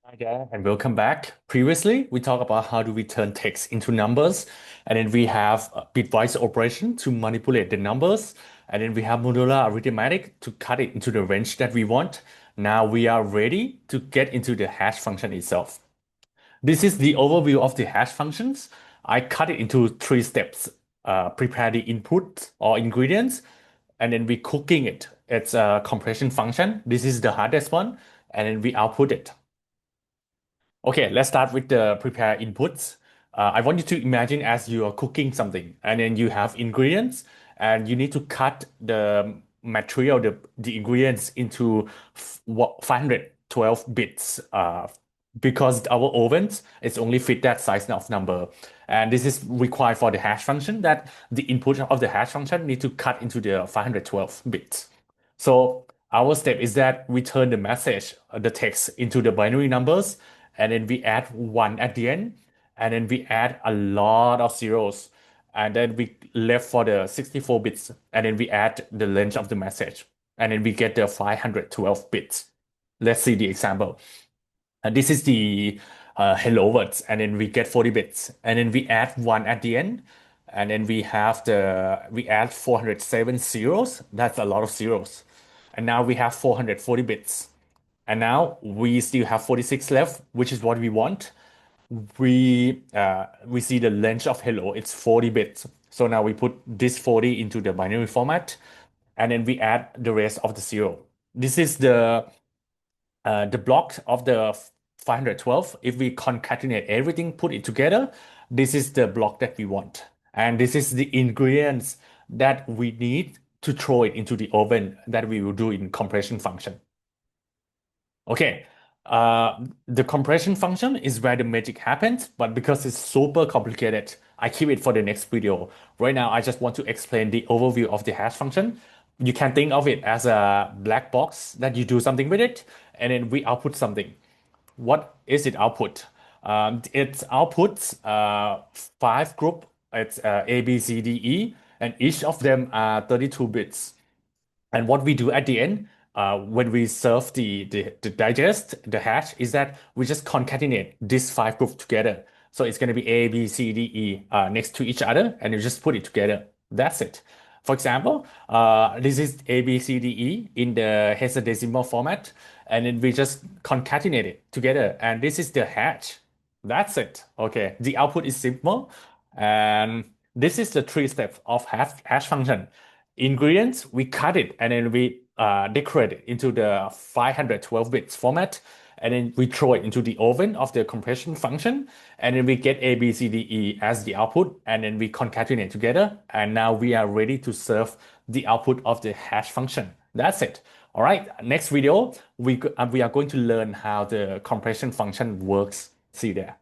Hi there, and welcome back. Previously, we talked about how do we turn text into numbers, and then we have a bitwise operation to manipulate the numbers, and then we have modular arithmetic to cut it into the range that we want. Now we are ready to get into the hash function itself. This is the overview of the hash functions. I cut it into three steps. Prepare the input or ingredients, and then we cooking it. It's a compression function. This is the hardest one, and then we output it. Okay, let's start with the prepare inputs. I want you to imagine as you are cooking something and then you have ingredients and you need to cut the material, the ingredients into 512 bits because our ovens is only fit that size of number. And this is required for the hash function that the input of the hash function need to cut into the 512 bits. So our step is that we turn the message, the text into the binary numbers, and then we add one at the end, and then we add a lot of zeros, and then we left for the 64 bits, and then we add the length of the message, and then we get the 512 bits. Let's see the example. And this is the hello words, and then we get 40 bits, and then we add one at the end, and then we add 407 zeros. That's a lot of zeros. And now we have 440 bits. And now we still have 46 left, which is what we want. We see the length of hello, it's 40 bits. So now we put this 40 into the binary format, and then we add the rest of the zero. This is the block of the 512. If we concatenate everything, put it together, this is the block that we want. And this is the ingredients that we need to throw it into the oven that we will do in compression function. Okay, the compression function is where the magic happens, but because it's super complicated, I keep it for the next video. Right now, I just want to explain the overview of the hash function. You can think of it as a black box that you do something with it, and then we output something. What is it output? It outputs five group. It's A, B, C, D, E, and each of them are 32 bits. And what we do at the end, when we serve the digest, the hash, is that we just concatenate these five groups together. So it's going to be A, B, C, D, E next to each other, and you just put it together. That's it. For example, this is A, B, C, D, E in the hexadecimal format, and then we just concatenate it together, and this is the hash. That's it. Okay, the output is simple, and this is the three steps of hash function. Ingredients, we cut it and then we decorate it into the 512 bits format, and then we throw it into the oven of the compression function, and then we get A, B, C, D, E as the output, and then we concatenate together, and now we are ready to serve the output of the hash function. That's it. All right, next video, we are going to learn how the compression function works. See you there.